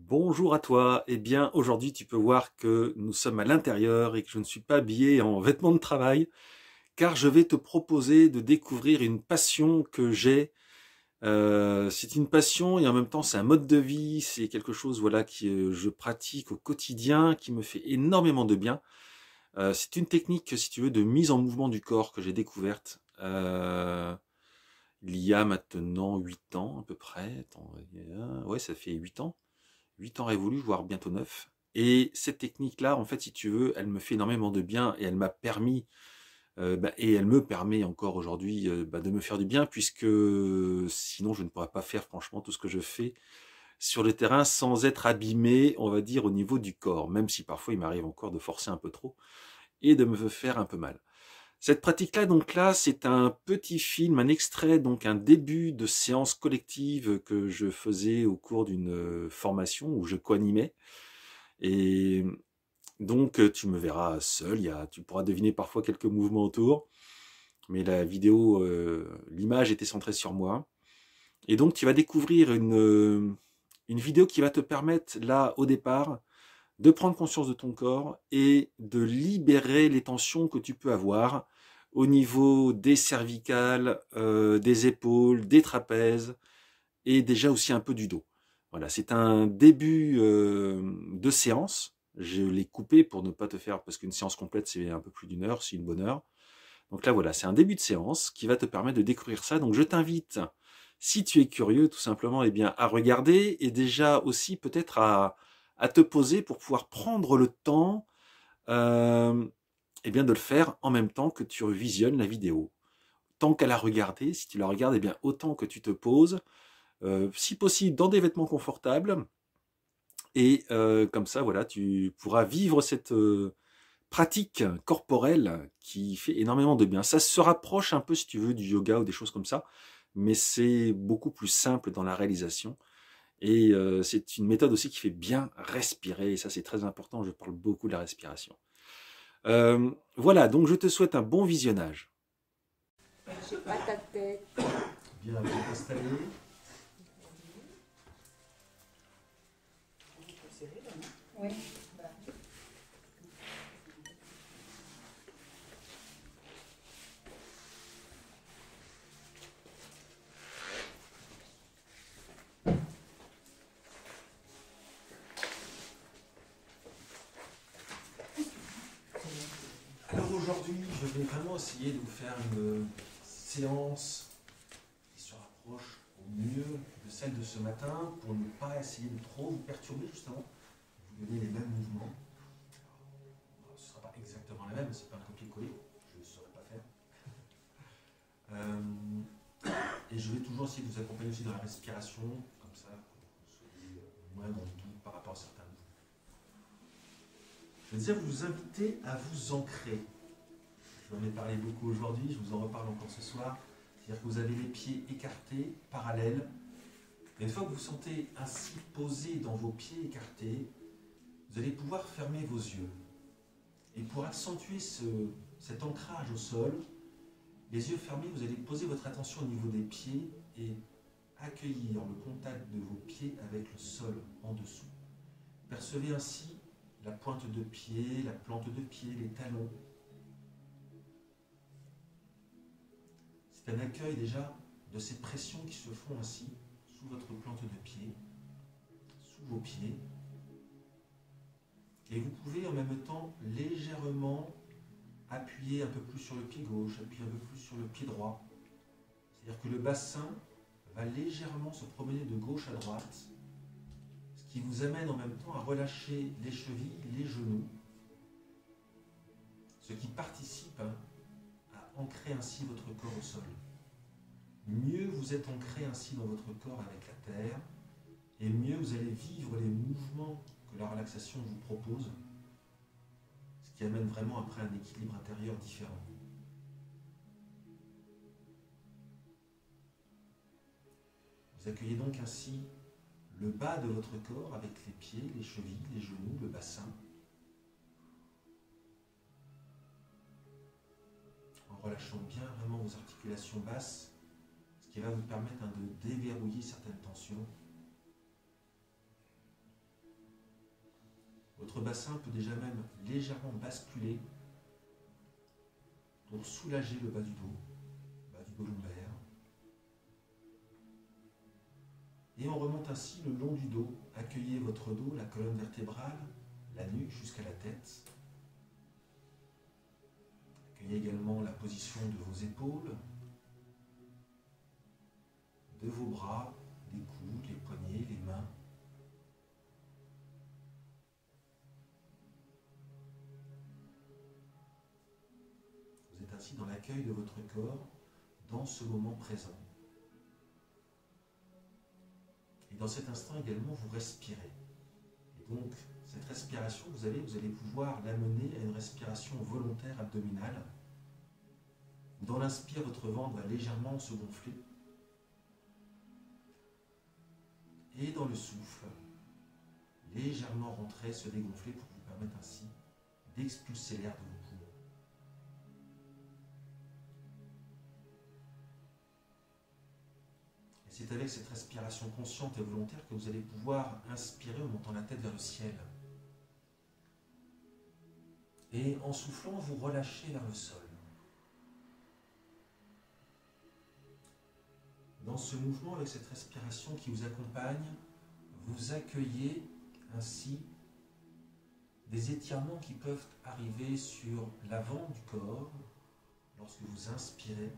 Bonjour à toi. Eh bien, aujourd'hui, tu peux voir que nous sommes à l'intérieur et que je ne suis pas habillé en vêtements de travail, car je vais te proposer de découvrir une passion que j'ai. C'est une passion et en même temps, c'est un mode de vie. C'est quelque chose, voilà, que je pratique au quotidien, qui me fait énormément de bien. C'est une technique, si tu veux, de mise en mouvement du corps que j'ai découverte. Il y a maintenant 8 ans à peu près. Attends, ouais, ça fait 8 ans. 8 ans révolus, voire bientôt 9. Et cette technique-là, en fait, si tu veux, elle me fait énormément de bien et elle m'a permis, et elle me permet encore aujourd'hui de me faire du bien, puisque sinon je ne pourrais pas faire franchement tout ce que je fais sur le terrain sans être abîmé, on va dire, au niveau du corps, même si parfois il m'arrive encore de forcer un peu trop et de me faire un peu mal. Cette pratique-là, donc là, c'est un petit film, un extrait, donc un début de séance collective que je faisais au cours d'une formation où je co-animais. Et donc, tu me verras seul, tu pourras deviner parfois quelques mouvements autour, mais la vidéo, l'image était centrée sur moi. Et donc, tu vas découvrir une vidéo qui va te permettre, là, au départ, de prendre conscience de ton corps et de libérer les tensions que tu peux avoir au niveau des cervicales, des épaules, des trapèzes et déjà aussi un peu du dos. Voilà, c'est un début de séance. Je l'ai coupé pour ne pas te faire, parce qu'une séance complète c'est un peu plus d'une heure, c'est une bonne heure. Donc là voilà, c'est un début de séance qui va te permettre de découvrir ça. Donc je t'invite, si tu es curieux tout simplement, eh bien, à regarder et déjà aussi peut-être à te poser pour pouvoir prendre le temps eh bien, de le faire en même temps que tu visionnes la vidéo. Tant qu'à la regarder, si tu la regardes, eh bien, autant que tu te poses, si possible dans des vêtements confortables, et comme ça, voilà, tu pourras vivre cette pratique corporelle qui fait énormément de bien. Ça se rapproche un peu, si tu veux, du yoga ou des choses comme ça, mais c'est beaucoup plus simple dans la réalisation. Et c'est une méthode aussi qui fait bien respirer, et ça c'est très important, je parle beaucoup de la respiration. Voilà, donc je te souhaite un bon visionnage. J'ai pas ta tête. Bien, bien installé. Oui. Alors aujourd'hui, je vais vraiment essayer de vous faire une séance qui se rapproche au mieux de celle de ce matin pour ne pas essayer de trop vous perturber justement, vous donner les mêmes mouvements. Alors, ce ne sera pas exactement la même, c'est pas un copier-coller, je ne saurais pas faire. Et je vais toujours essayer de vous accompagner aussi dans la respiration, comme ça vous soyez moins dans le doute par rapport à certains mouvements. Je veux dire, vous inviter à vous ancrer. Je vous en ai parlé beaucoup aujourd'hui, je vous en reparle encore ce soir. C'est-à-dire que vous avez les pieds écartés, parallèles. Et une fois que vous vous sentez ainsi posé dans vos pieds écartés, vous allez pouvoir fermer vos yeux. Et pour accentuer cet ancrage au sol, les yeux fermés, vous allez poser votre attention au niveau des pieds et accueillir le contact de vos pieds avec le sol en dessous. Percevez ainsi la pointe de pied, la plante de pied, les talons. C'est un accueil déjà de ces pressions qui se font ainsi sous votre plante de pied, sous vos pieds. Et vous pouvez en même temps légèrement appuyer un peu plus sur le pied gauche, appuyer un peu plus sur le pied droit. C'est-à-dire que le bassin va légèrement se promener de gauche à droite, ce qui vous amène en même temps à relâcher les chevilles, les genoux, ce qui participe à ancrer ainsi votre corps au sol. Mieux vous êtes ancré ainsi dans votre corps avec la terre, et mieux vous allez vivre les mouvements que la relaxation vous propose, ce qui amène vraiment après un équilibre intérieur différent. Vous accueillez donc ainsi le bas de votre corps avec les pieds, les chevilles, les genoux, le bassin, en relâchant bien vraiment vos articulations basses, ce qui va vous permettre de déverrouiller certaines tensions. Votre bassin peut déjà même légèrement basculer pour soulager le bas du dos lombaire. Et on remonte ainsi le long du dos. Accueillez votre dos, la colonne vertébrale, la nuque jusqu'à la tête. Accueillez également la position de vos épaules, de vos bras, les coudes, les poignets, les mains. Vous êtes ainsi dans l'accueil de votre corps, dans ce moment présent. Et dans cet instant également, vous respirez. Et donc, cette respiration, vous allez pouvoir l'amener à une respiration volontaire abdominale. Dans l'inspire, votre ventre va légèrement se gonfler. Et dans le souffle, légèrement rentrer, se dégonfler pour vous permettre ainsi d'expulser l'air de vos poumons. Et c'est avec cette respiration consciente et volontaire que vous allez pouvoir inspirer en montant la tête vers le ciel. Et en soufflant, vous relâchez vers le sol. Dans ce mouvement, avec cette respiration qui vous accompagne, vous accueillez ainsi des étirements qui peuvent arriver sur l'avant du corps lorsque vous inspirez,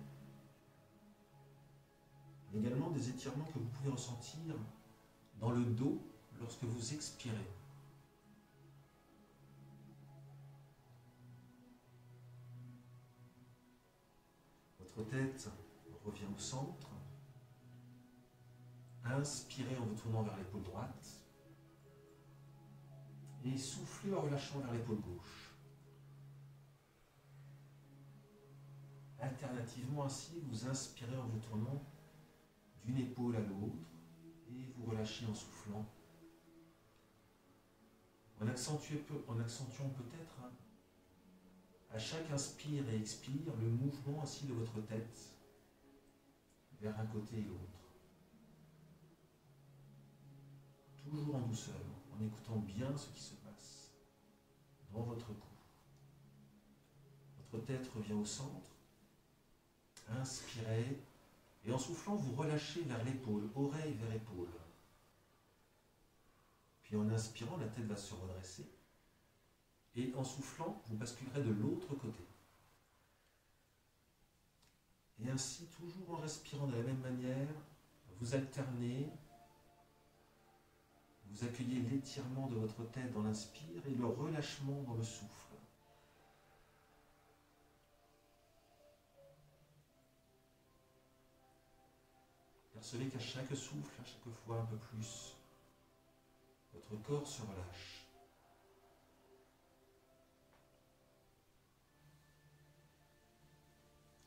mais également des étirements que vous pouvez ressentir dans le dos lorsque vous expirez. Votre tête revient au centre. Inspirez en vous tournant vers l'épaule droite et soufflez en relâchant vers l'épaule gauche. Alternativement ainsi, vous inspirez en vous tournant d'une épaule à l'autre et vous relâchez en soufflant. En accentuant peut-être à chaque inspire et expire le mouvement ainsi de votre tête vers un côté et l'autre. Toujours en douceur, en écoutant bien ce qui se passe dans votre cou. Votre tête revient au centre. Inspirez et en soufflant, vous relâchez vers l'épaule, oreille vers épaule. Puis en inspirant, la tête va se redresser. Et en soufflant, vous basculerez de l'autre côté. Et ainsi, toujours en respirant de la même manière, vous alternez. Vous accueillez l'étirement de votre tête dans l'inspire et le relâchement dans le souffle. Percevez qu'à chaque souffle, à chaque fois un peu plus, votre corps se relâche.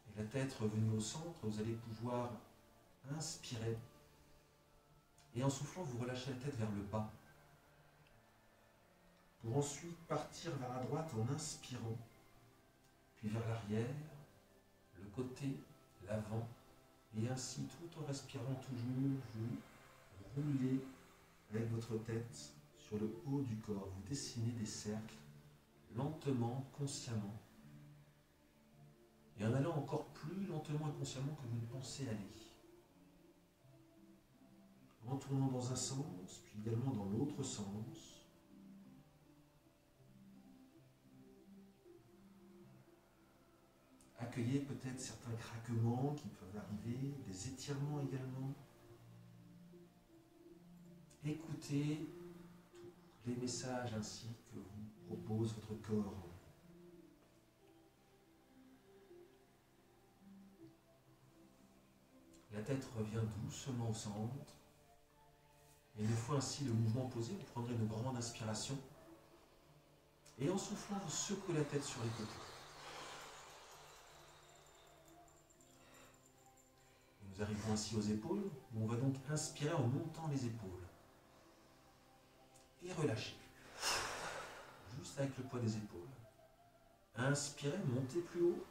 Et la tête revenue au centre, vous allez pouvoir inspirer. Et en soufflant, vous relâchez la tête vers le bas. Pour ensuite partir vers la droite en inspirant, puis vers l'arrière, le côté, l'avant, et ainsi tout en respirant toujours, vous roulez avec votre tête sur le haut du corps. Vous dessinez des cercles lentement, consciemment. Et en allant encore plus lentement et consciemment que vous ne pensez aller. En tournant dans un sens, puis également dans l'autre sens. Accueillez peut-être certains craquements qui peuvent arriver, des étirements également. Écoutez tous les messages ainsi que vous propose votre corps. La tête revient doucement au centre. Et une fois ainsi le mouvement posé, vous prendrez une grande inspiration. Et en soufflant, vous secouez la tête sur les côtés. Et nous arrivons ainsi aux épaules, où on va donc inspirer en montant les épaules. Et relâcher. Juste avec le poids des épaules. Inspirez, montez plus haut.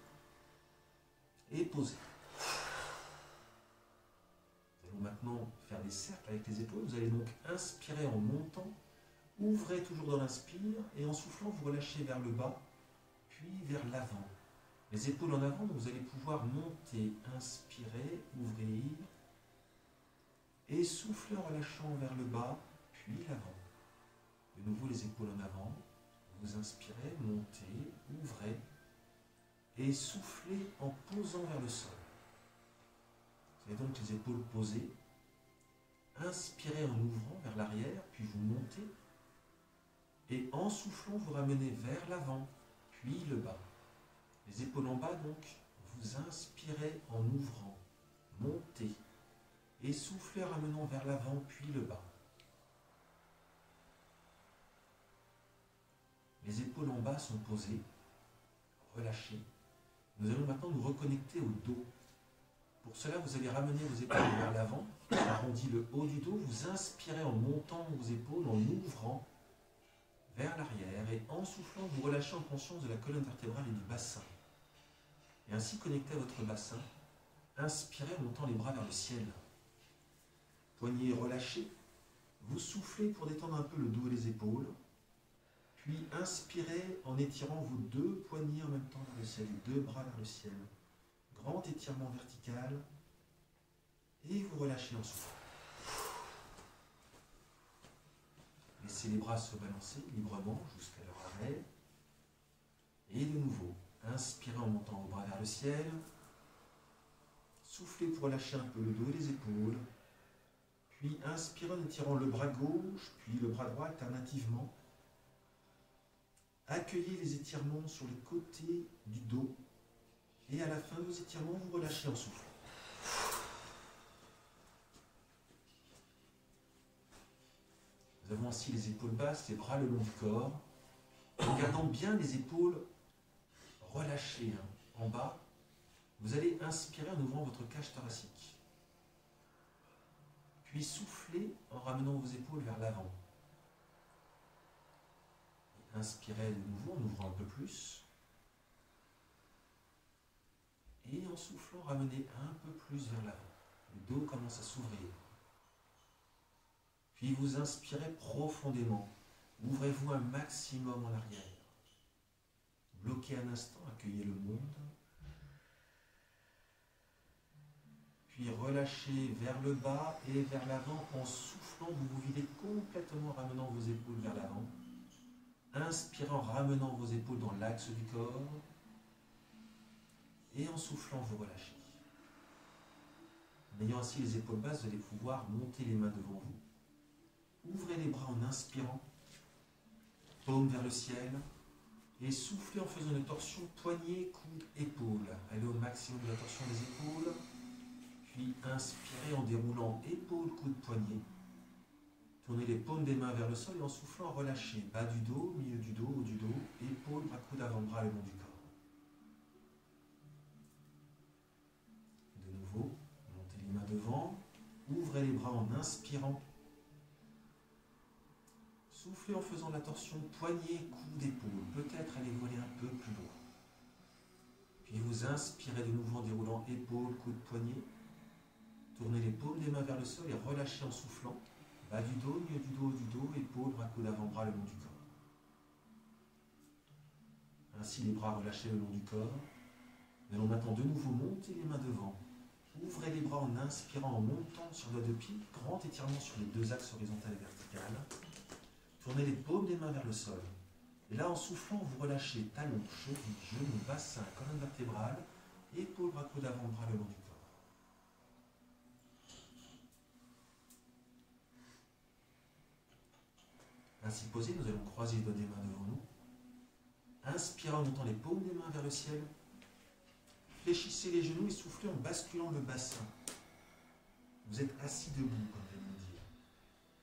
Et posez. Nous allons maintenant faire des cercles avec les épaules. Vous allez donc inspirer en montant Ouvrez toujours dans l'inspire et en soufflant, vous relâchez vers le bas, puis vers l'avant. Les épaules en avant, donc vous allez pouvoir monter, inspirer, ouvrir, et souffler en relâchant vers le bas, puis l'avant. De nouveau les épaules en avant, vous inspirez, montez, ouvrez, et soufflez en posant vers le sol. Vous avez donc les épaules posées. Inspirez en ouvrant vers l'arrière, puis vous montez. Et en soufflant, vous ramenez vers l'avant, puis le bas. Les épaules en bas, donc, vous inspirez en ouvrant, montez. Et soufflez en ramenant vers l'avant, puis le bas. Les épaules en bas sont posées, relâchées. Nous allons maintenant nous reconnecter au dos. Pour cela, vous allez ramener vos épaules vers l'avant, arrondi le haut du dos, vous inspirez en montant vos épaules, en ouvrant vers l'arrière, et en soufflant, vous relâchez en conscience de la colonne vertébrale et du bassin. Et ainsi connecté à votre bassin, inspirez en montant les bras vers le ciel. Poignets relâchés, vous soufflez pour détendre un peu le dos et les épaules, puis inspirez en étirant vos deux poignets en même temps vers le ciel, les deux bras vers le ciel. Grand étirement vertical, et vous relâchez en soufflant. Laissez les bras se balancer librement jusqu'à leur arrêt. Et de nouveau, inspirez en montant vos bras vers le ciel. Soufflez pour relâcher un peu le dos et les épaules. Puis inspirez en étirant le bras gauche, puis le bras droit alternativement. Accueillez les étirements sur les côtés du dos. Et à la fin de vos étirements, vous relâchez en soufflant. Nous avons ainsi les épaules basses, les bras le long du corps. En gardant bien les épaules relâchées en bas, vous allez inspirer en ouvrant votre cage thoracique. Puis soufflez en ramenant vos épaules vers l'avant. Inspirez de nouveau en ouvrant un peu plus. Et en soufflant, ramenez un peu plus vers l'avant. Le dos commence à s'ouvrir. Puis vous inspirez profondément. Ouvrez-vous un maximum en arrière. Bloquez un instant, accueillez le monde. Puis relâchez vers le bas et vers l'avant. En soufflant, vous vous videz complètement en ramenant vos épaules vers l'avant. Inspirez en ramenant vos épaules dans l'axe du corps. Et en soufflant, vous relâchez. En ayant ainsi les épaules basses, vous allez pouvoir monter les mains devant vous. Ouvrez les bras en inspirant, paume vers le ciel, et soufflez en faisant une torsion poignet, coude, épaule. Allez au maximum de la torsion des épaules, puis inspirez en déroulant épaule, coude, poignet. Tournez les paumes des mains vers le sol et en soufflant, relâchez. Bas du dos, milieu du dos, haut du dos, épaule, bras, coude, avant-bras, le long du corps. De nouveau, montez les mains devant, ouvrez les bras en inspirant. Soufflez en faisant la torsion poignet, coude, épaule. Peut-être allez-vous aller un peu plus loin. Puis vous inspirez de nouveau en déroulant épaule, coude, poignet. Tournez les paumes des mains vers le sol et relâchez en soufflant. Bas du dos, milieu du dos, haut du dos, épaule, bras, coude, avant-bras, le long du corps. Ainsi les bras relâchés le long du corps. Nous allons maintenant de nouveau monter les mains devant. Ouvrez les bras en inspirant, en montant sur le doigt de pied. Grand étirement sur les deux axes horizontal et vertical. Tournez les paumes des mains vers le sol. Et là, en soufflant, vous relâchez talons, chevilles, genoux, bassin, colonne vertébrale, épaules, bras, coude, avant-bras, le long du corps. Ainsi posé, nous allons croiser les doigts des mains devant nous. Inspirez en montant les paumes des mains vers le ciel. Fléchissez les genoux et soufflez en basculant le bassin. Vous êtes assis debout, comme je viens de le dire.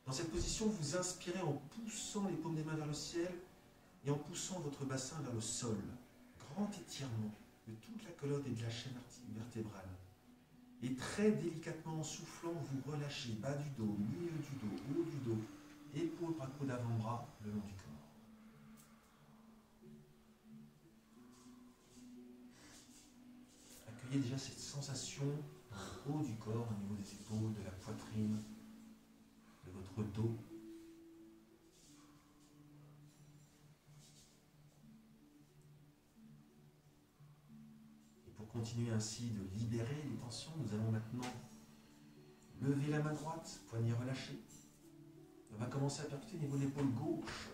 Dans cette position, vous inspirez en poussant les paumes des mains vers le ciel et en poussant votre bassin vers le sol. Grand étirement de toute la colonne et de la chaîne vertébrale. Et très délicatement en soufflant, vous relâchez bas du dos, milieu du dos, haut du dos, épaules, bras, coude, avant-bras, le long du corps. Accueillez déjà cette sensation dans le haut du corps, au niveau des épaules, de la poitrine, de votre dos. continuer ainsi de libérer les tensions, nous allons maintenant lever la main droite, poignet relâché. On va commencer à percuter au niveau de l'épaule gauche.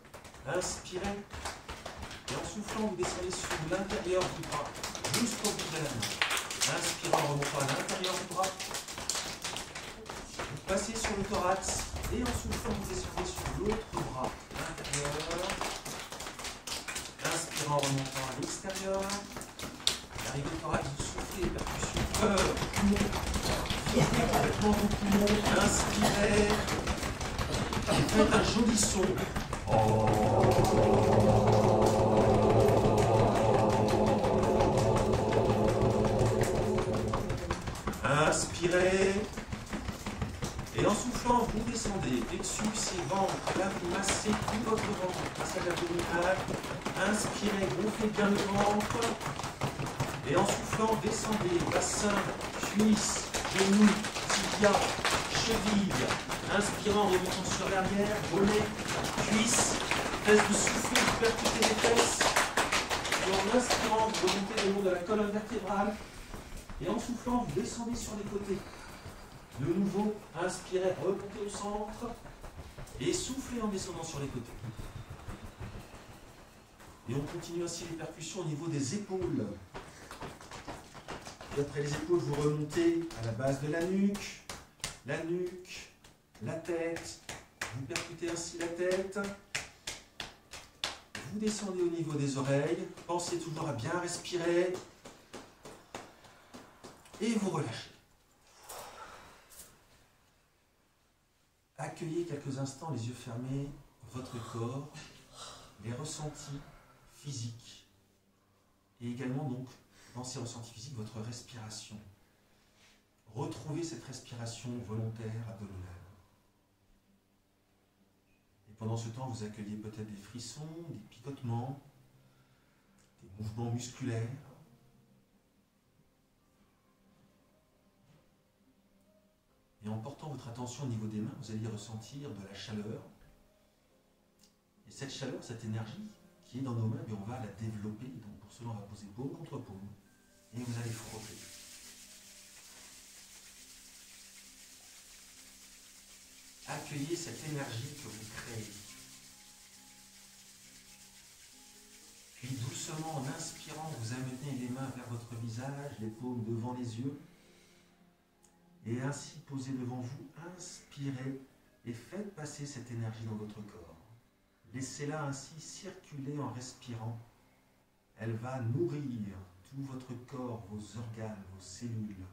Inspirez. Et en soufflant, vous descendez sur l'intérieur du bras, jusqu'au bout de la main. Inspirez en remontant à l'intérieur du bras. Vous passez sur le thorax. Et en soufflant, vous descendez sur l'autre bras, l'intérieur. Inspirez en remontant à l'extérieur. Arrivez au thorax, vous soufflez, percussion, poumon. Videz complètement vos poumons. Inspirez. Et faites un joli son. Inspirez. Et en soufflant, vous descendez, plexus et ventre. Là, vous massez tout votre ventre, passage abdominal. Inspirez, gonflez bien le ventre. Et en soufflant, descendez, bassin, cuisse, genoux, tibia, cheville. Inspirant, remontant sur l'arrière, mollet, cuisse, fesses de souffler, vous percutez les fesses. Et en inspirant, vous remontez le long de la colonne vertébrale. Et en soufflant, vous descendez sur les côtés. De nouveau, inspirez, remontez au centre. Et soufflez en descendant sur les côtés. Et on continue ainsi les percussions au niveau des épaules. Et après les épaules, vous remontez à la base de la nuque, la tête. Vous percutez ainsi la tête. Vous descendez au niveau des oreilles. Pensez toujours à bien respirer. Et vous relâchez. Accueillez quelques instants, les yeux fermés, votre corps, les ressentis physiques. Et également donc, dans ces ressentis physiques, votre respiration. Retrouvez cette respiration volontaire abdominale. Et pendant ce temps, vous accueillez peut-être des frissons, des picotements, des mouvements musculaires. Et en portant votre attention au niveau des mains, vous allez ressentir de la chaleur. Et cette chaleur, cette énergie qui est dans nos mains, on va la développer. Donc pour cela, on va poser paume contre paume. Et vous allez frotter. Accueillez cette énergie que vous créez. Puis doucement, en inspirant, vous amenez les mains vers votre visage, les paumes devant les yeux. Et ainsi, posez devant vous, inspirez et faites passer cette énergie dans votre corps. Laissez-la ainsi circuler en respirant. Elle va nourrir tout votre corps, vos organes, vos cellules.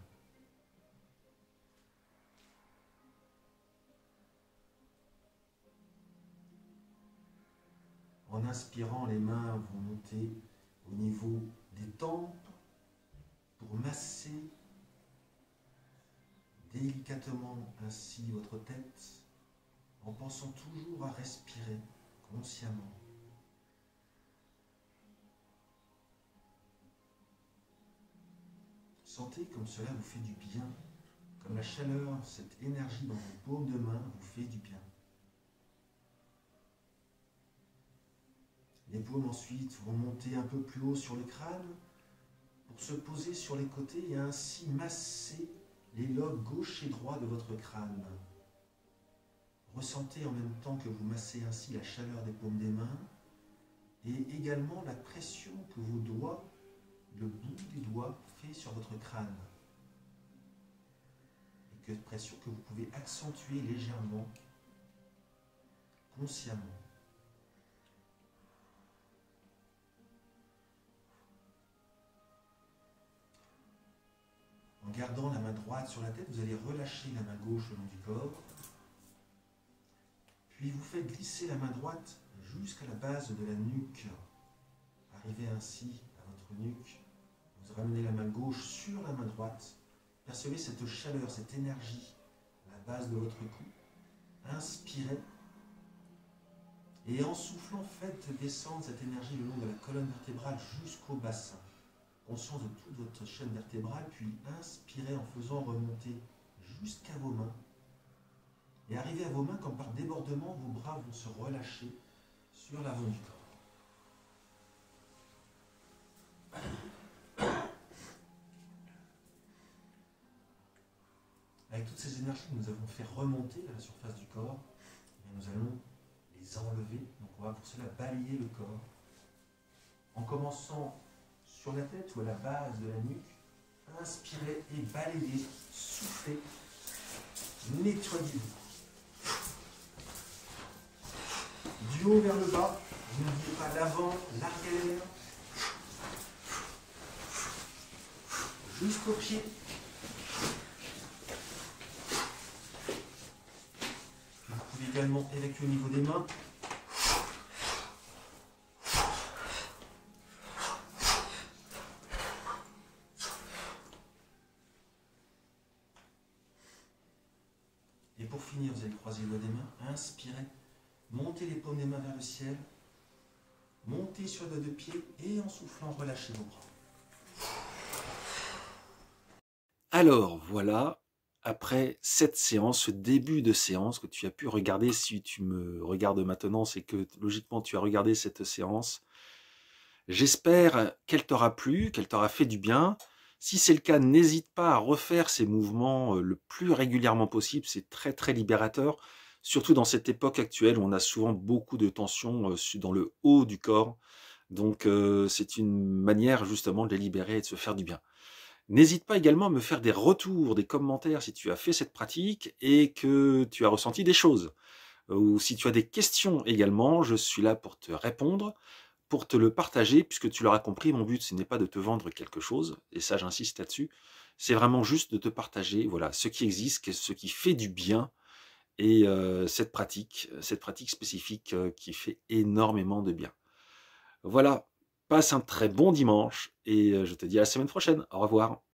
En inspirant, les mains vont monter au niveau des tempes pour masser délicatement ainsi votre tête, en pensant toujours à respirer consciemment. Sentez comme cela vous fait du bien, comme la chaleur, cette énergie dans vos paumes de main vous fait du bien. Les paumes ensuite vont monter un peu plus haut sur le crâne pour se poser sur les côtés et ainsi masser les lobes gauche et droit de votre crâne. Ressentez en même temps que vous massez ainsi la chaleur des paumes des mains et également la pression que vos doigts, le bout des doigts fait sur votre crâne. Et que pression que vous pouvez accentuer légèrement, consciemment. En gardant la main droite sur la tête, vous allez relâcher la main gauche le long du corps. Puis vous faites glisser la main droite jusqu'à la base de la nuque. Arrivez ainsi à votre nuque. Vous ramenez la main gauche sur la main droite. Percevez cette chaleur, cette énergie à la base de votre cou. Inspirez. Et en soufflant, faites descendre cette énergie le long de la colonne vertébrale jusqu'au bassin. Conscience de toute votre chaîne vertébrale, puis inspirez en faisant remonter jusqu'à vos mains. Et arrivez à vos mains, comme par débordement, vos bras vont se relâcher sur l'avant du corps. ces énergies que nous avons fait remonter à la surface du corps, nous allons les enlever. Donc on va pour cela balayer le corps. En commençant sur la tête ou à la base de la nuque, inspirez et balayez, soufflez, nettoyez-vous. Du haut vers le bas, n'oubliez pas l'avant, l'arrière, jusqu'aux pieds. Vous pouvez également évacuer au niveau des mains. Et pour finir, vous allez croiser les doigts des mains, inspirez, montez les paumes des mains vers le ciel, montez sur le dos de pied et en soufflant, relâchez vos bras. Alors voilà, après cette séance, ce début de séance que tu as pu regarder, si tu me regardes maintenant, c'est que logiquement tu as regardé cette séance. J'espère qu'elle t'aura plu, qu'elle t'aura fait du bien. Si c'est le cas, n'hésite pas à refaire ces mouvements le plus régulièrement possible, c'est très très libérateur, surtout dans cette époque actuelle où on a souvent beaucoup de tensions dans le haut du corps. Donc c'est une manière justement de les libérer et de se faire du bien. N'hésite pas également à me faire des retours, des commentaires si tu as fait cette pratique et que tu as ressenti des choses. Ou si tu as des questions également, je suis là pour te répondre, pour te le partager, puisque tu l'auras compris, mon but ce n'est pas de te vendre quelque chose, et ça j'insiste là-dessus, c'est vraiment juste de te partager voilà, ce qui existe, ce qui fait du bien, et cette pratique spécifique qui fait énormément de bien. Voilà, passe un très bon dimanche, et je te dis à la semaine prochaine, au revoir.